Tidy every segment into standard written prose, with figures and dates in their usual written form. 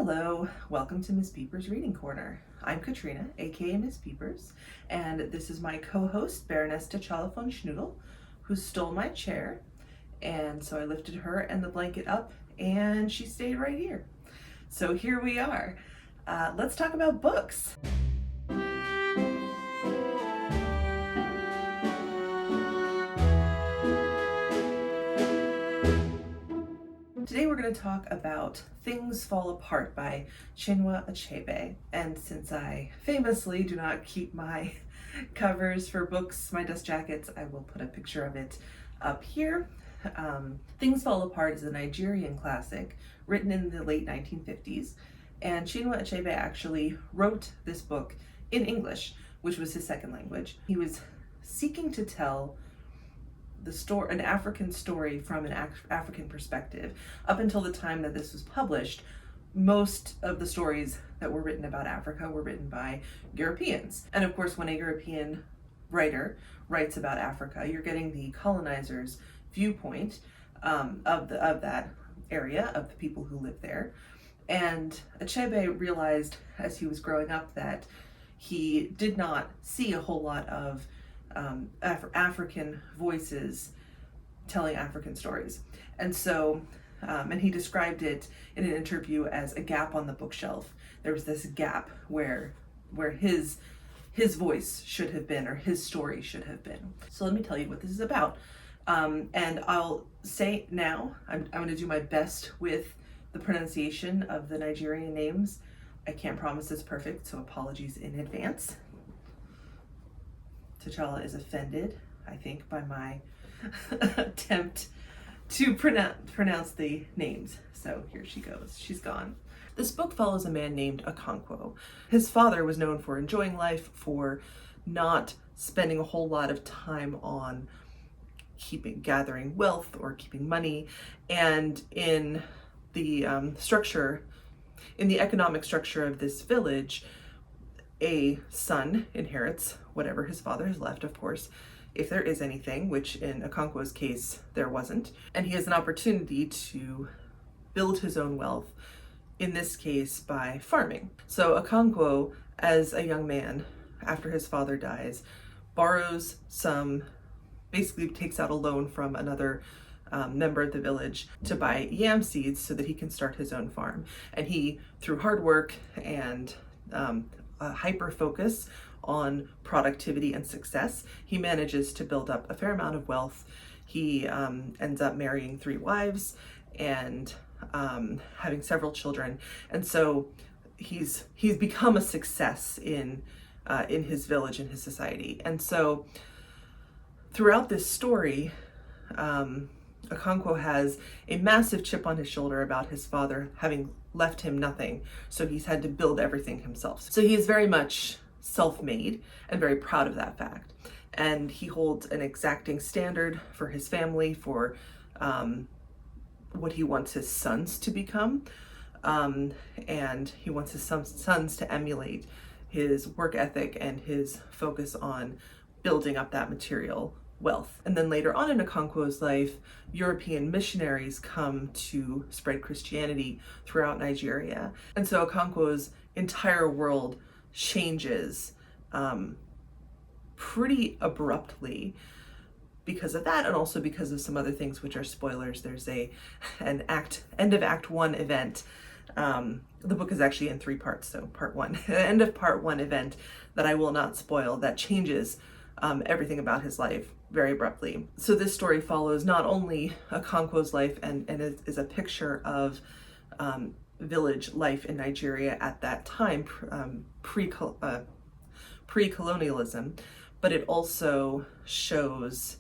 Hello, welcome to Miss Peepers Reading Corner. I'm Katrina, aka Miss Peepers, and this is my co-host Baroness T'Challa von Schnoodle, who stole my chair, and so I lifted her and the blanket up, and she stayed right here. So here we are. Let's talk about books. Today we're going to talk about Things Fall Apart by Chinua Achebe. And since I famously do not keep my covers for books, my dust jackets, I will put a picture of it up here. Things Fall Apart is a Nigerian classic written in the late 1950s. And Chinua Achebe actually wrote this book in English, which was his second language. He was seeking to tell an African story from an African perspective. Up until the time that this was published, most of the stories that were written about Africa were written by Europeans. And of course, when a European writer writes about Africa, you're getting the colonizer's viewpoint of that area, of the people who live there. And Achebe realized as he was growing up that he did not see a whole lot of African voices telling African stories. And so, and he described it in an interview as a gap on the bookshelf. There was this gap where his voice should have been, or his story should have been. So let me tell you what this is about. And I'll say now, I'm going to do my best with the pronunciation of the Nigerian names. I can't promise it's perfect, so apologies in advance. T'Challa is offended, I think, by my attempt to pronounce the names. So here she goes. She's gone. This book follows a man named Okonkwo. His father was known for enjoying life, for not spending a whole lot of time on gathering wealth or keeping money. And in the economic structure of this village, a son inherits whatever his father has left, of course, if there is anything, which in Okonkwo's case, there wasn't. And he has an opportunity to build his own wealth, in this case, by farming. So Okonkwo, as a young man, after his father dies, borrows basically takes out a loan from another member of the village to buy yam seeds so that he can start his own farm. And he, through hard work and hyper focus on productivity and success, he manages to build up a fair amount of wealth. He ends up marrying 3 wives and having several children, and so he's become a success in his village, in his society. And so throughout this story, Okonkwo has a massive chip on his shoulder about his father having left him nothing, so he's had to build everything himself. So he is very much self-made and very proud of that fact. And he holds an exacting standard for his family, for what he wants his sons to become. And he wants his sons to emulate his work ethic and his focus on building up that material wealth. And then later on in Okonkwo's life, European missionaries come to spread Christianity throughout Nigeria. And so Okonkwo's entire world changes pretty abruptly because of that, and also because of some other things which are spoilers. There's an end of Act 1 event. The book is actually in 3 parts, so part 1, end of part 1 event that I will not spoil, that changes everything about his life very abruptly. So this story follows not only Okonkwo's life and is a picture of village life in Nigeria at that time, pre-colonialism, but it also shows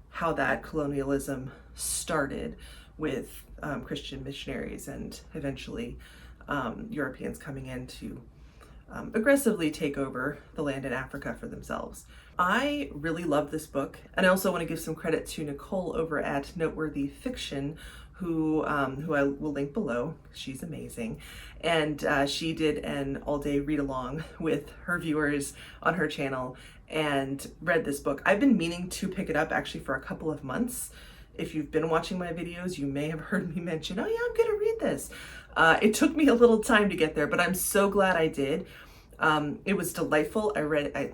how that colonialism started with Christian missionaries and eventually Europeans coming in to aggressively take over the land in Africa for themselves. I really love this book, and I also want to give some credit to Nicole over at Noteworthy Fiction, who I will link below. She's amazing, and she did an all-day read-along with her viewers on her channel and read this book. I've been meaning to pick it up actually for a couple of months. If you've been watching my videos, you may have heard me mention, oh yeah, I'm gonna read this. It took me a little time to get there, but I'm so glad I did. It was delightful. I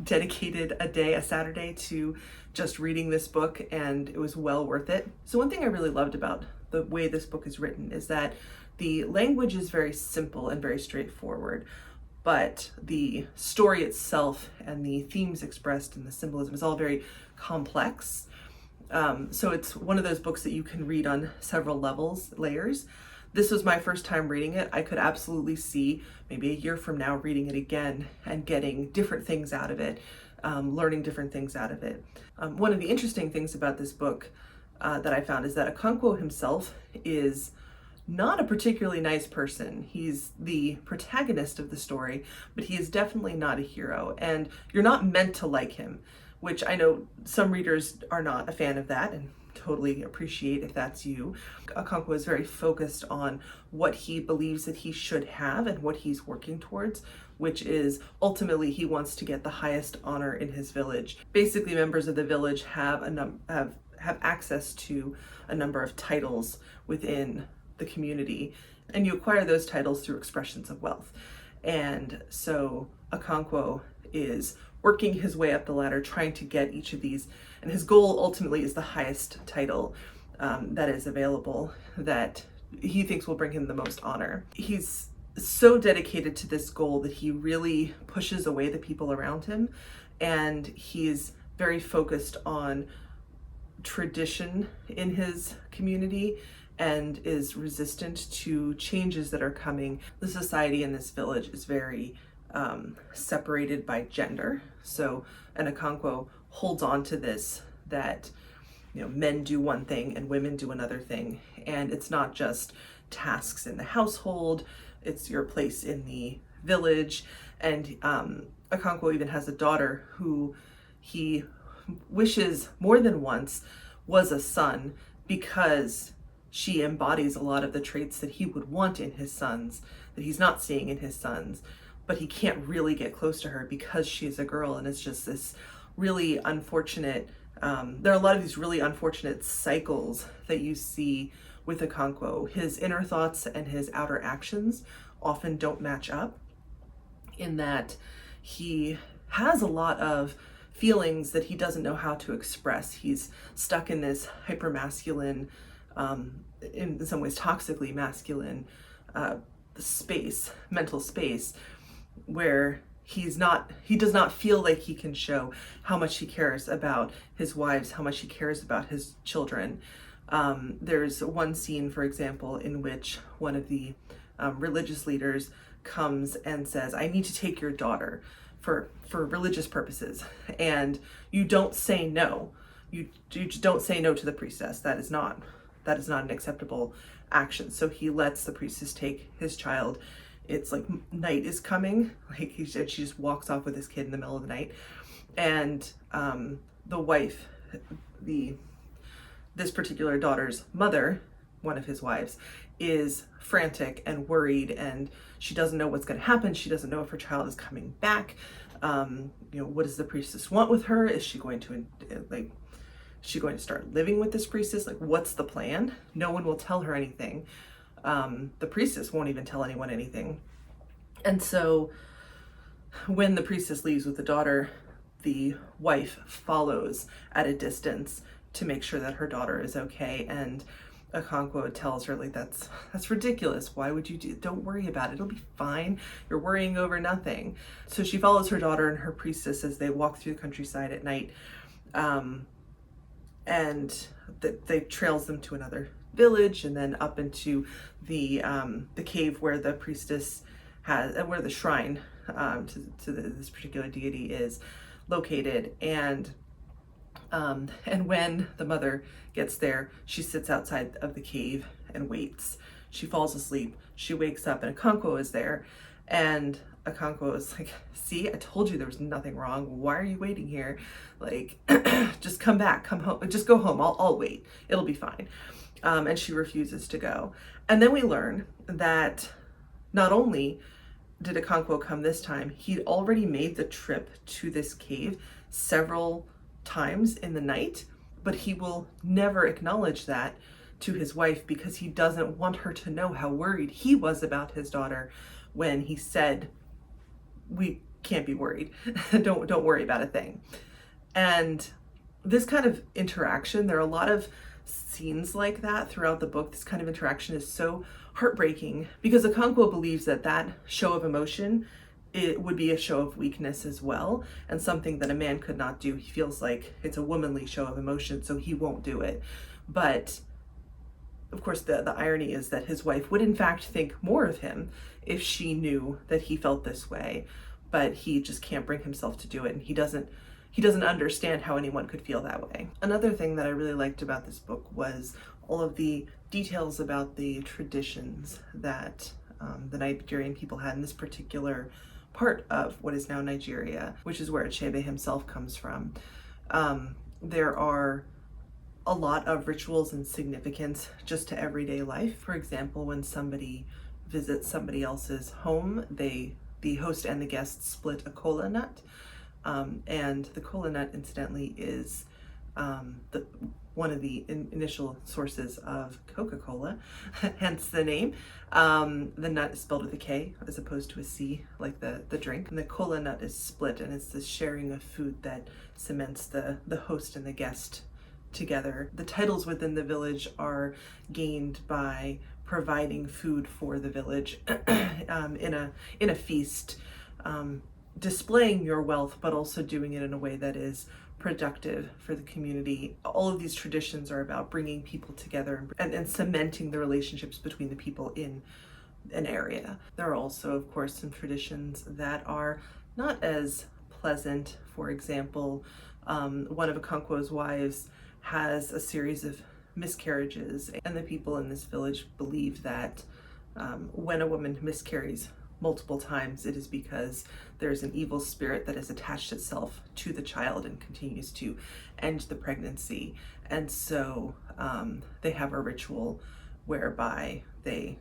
dedicated a Saturday to just reading this book, and it was well worth it. So one thing I really loved about the way this book is written is that the language is very simple and very straightforward, but the story itself and the themes expressed and the symbolism is all very complex. So it's one of those books that you can read on several layers. This was my first time reading it. I could absolutely see maybe a year from now reading it again and getting different things out of it, learning different things out of it. One of the interesting things about this book that I found is that Okonkwo himself is not a particularly nice person. He's the protagonist of the story, but he is definitely not a hero, and you're not meant to like him, which I know some readers are not a fan of that, and totally appreciate if that's you. Okonkwo is very focused on what he believes that he should have and what he's working towards, which is ultimately he wants to get the highest honor in his village. Basically, members of the village have access to a number of titles within the community, and you acquire those titles through expressions of wealth. And so Okonkwo is working his way up the ladder, trying to get each of these, and his goal ultimately is the highest title that is available, that he thinks will bring him the most honor. He's so dedicated to this goal that he really pushes away the people around him, and he's very focused on tradition in his community and is resistant to changes that are coming. The society in this village is very separated by gender. So, and Okonkwo holds on to this, that, you know, men do one thing and women do another thing. And it's not just tasks in the household, it's your place in the village. And Okonkwo even has a daughter who he wishes more than once was a son, because she embodies a lot of the traits that he would want in his sons, that he's not seeing in his sons, but he can't really get close to her because she's a girl. And it's just this really unfortunate, there are a lot of these really unfortunate cycles that you see with Okonkwo. His inner thoughts and his outer actions often don't match up, in that he has a lot of feelings that he doesn't know how to express. He's stuck in this hypermasculine, in some ways toxically masculine mental space, where he does not feel like he can show how much he cares about his wives, how much he cares about his children. There's one scene, for example, in which one of the religious leaders comes and says, "I need to take your daughter for religious purposes," and you don't say no. You don't say no to the priestess. That is not an acceptable action. So he lets the priestess take his child. It's like night is coming. Like she just walks off with his kid in the middle of the night, and the wife, this particular daughter's mother, one of his wives, is frantic and worried, and she doesn't know what's going to happen. She doesn't know if her child is coming back. What does the priestess want with her? Is she going to start living with this priestess? Like, what's the plan? No one will tell her anything. The priestess won't even tell anyone anything. And so when the priestess leaves with the daughter, the wife follows at a distance to make sure that her daughter is okay. And Okonkwo tells her, like, that's ridiculous. Why would you don't worry about it. It'll be fine. You're worrying over nothing. So she follows her daughter and her priestess as they walk through the countryside at night. And they trails them to another village, and then up into the cave where the priestess where the shrine to this particular deity is located. And when the mother gets there, she sits outside of the cave and waits. She falls asleep. She wakes up, and Okonkwo is there. And Okonkwo is like, "See, I told you there was nothing wrong. Why are you waiting here? Like, just come back, come home, just go home. I'll wait. It'll be fine." And she refuses to go. And then we learn that not only did Okonkwo come this time, he'd already made the trip to this cave several times in the night, but he will never acknowledge that to his wife because he doesn't want her to know how worried he was about his daughter when he said, we can't be worried. Don't worry about a thing. And this kind of interaction, there are a lot of scenes like that throughout the book. This kind of interaction is so heartbreaking because Okonkwo believes that that show of emotion, it would be a show of weakness as well, and something that a man could not do. He feels like it's a womanly show of emotion, so he won't do it. But of course, the irony is that his wife would in fact think more of him if she knew that he felt this way, but he just can't bring himself to do it, and he doesn't understand how anyone could feel that way. Another thing that I really liked about this book was all of the details about the traditions that the Nigerian people had in this particular part of what is now Nigeria, which is where Achebe himself comes from. There are a lot of rituals and significance just to everyday life. For example, when somebody visits somebody else's home, the host and the guest split a kola nut. And the kola nut, incidentally, is one of the initial sources of Coca-Cola, hence the name. The nut is spelled with a K as opposed to a C, like the drink. And the kola nut is split, and it's this sharing of food that cements the host and the guest together. The titles within the village are gained by providing food for the village in a feast, displaying your wealth, but also doing it in a way that is productive for the community. All of these traditions are about bringing people together and cementing the relationships between the people in an area. There are also, of course, some traditions that are not as pleasant. For example, one of Okonkwo's wives has a series of miscarriages, and the people in this village believe that when a woman miscarries multiple times, it is because there's an evil spirit that has attached itself to the child and continues to end the pregnancy. And so they have a ritual whereby they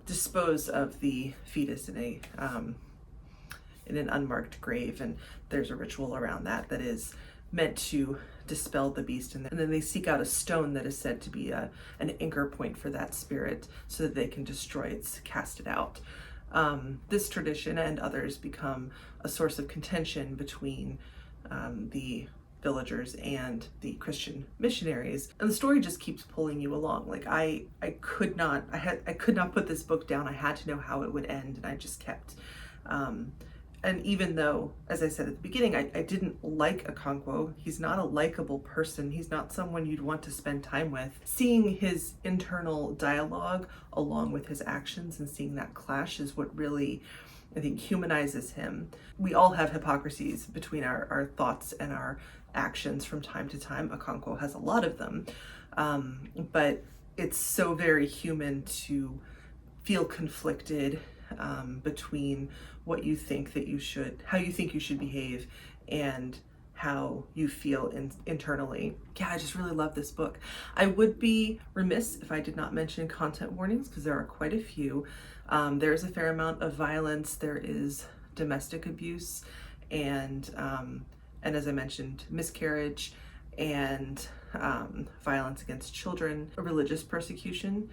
dispose of the fetus in an unmarked grave, and there's a ritual around that is meant to dispel the beast, and then they seek out a stone that is said to be an anchor point for that spirit so that they can destroy it, cast it out. This tradition and others become a source of contention between the villagers and the Christian missionaries, and the story just keeps pulling you along. Like I could not put this book down. I had to know how it would end, and I just kept and even though, as I said at the beginning, I didn't like Okonkwo, he's not a likable person, he's not someone you'd want to spend time with. Seeing his internal dialogue along with his actions and seeing that clash is what really, I think, humanizes him. We all have hypocrisies between our thoughts and our actions from time to time. Okonkwo has a lot of them, but it's so very human to feel conflicted between what you think that you should, how you think you should behave, and how you feel internally. Yeah, I just really love this book. I would be remiss if I did not mention content warnings, because there are quite a few. There is a fair amount of violence. There is domestic abuse, and as I mentioned, miscarriage, and violence against children, religious persecution,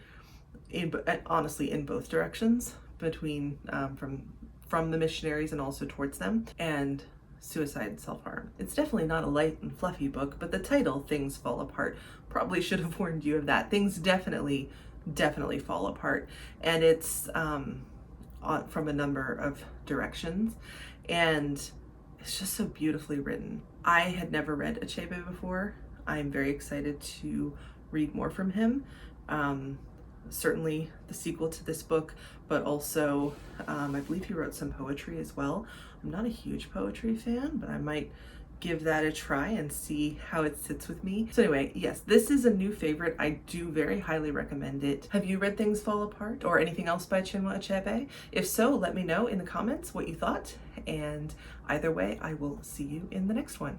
honestly in both directions, between from the missionaries and also towards them, and suicide and self-harm. It's definitely not a light and fluffy book, but the title, Things Fall Apart, probably should have warned you of that. Things definitely fall apart, and it's from a number of directions, and it's just so beautifully written. I had never read Achebe before. I'm very excited to read more from him. Certainly the sequel to this book, but also I believe he wrote some poetry as well. I'm not a huge poetry fan, but I might give that a try and see how it sits with me. So anyway, yes, this is a new favorite. I do very highly recommend it. Have you read Things Fall Apart or anything else by Chinua Achebe? If so, let me know in the comments what you thought, and either way, I will see you in the next one.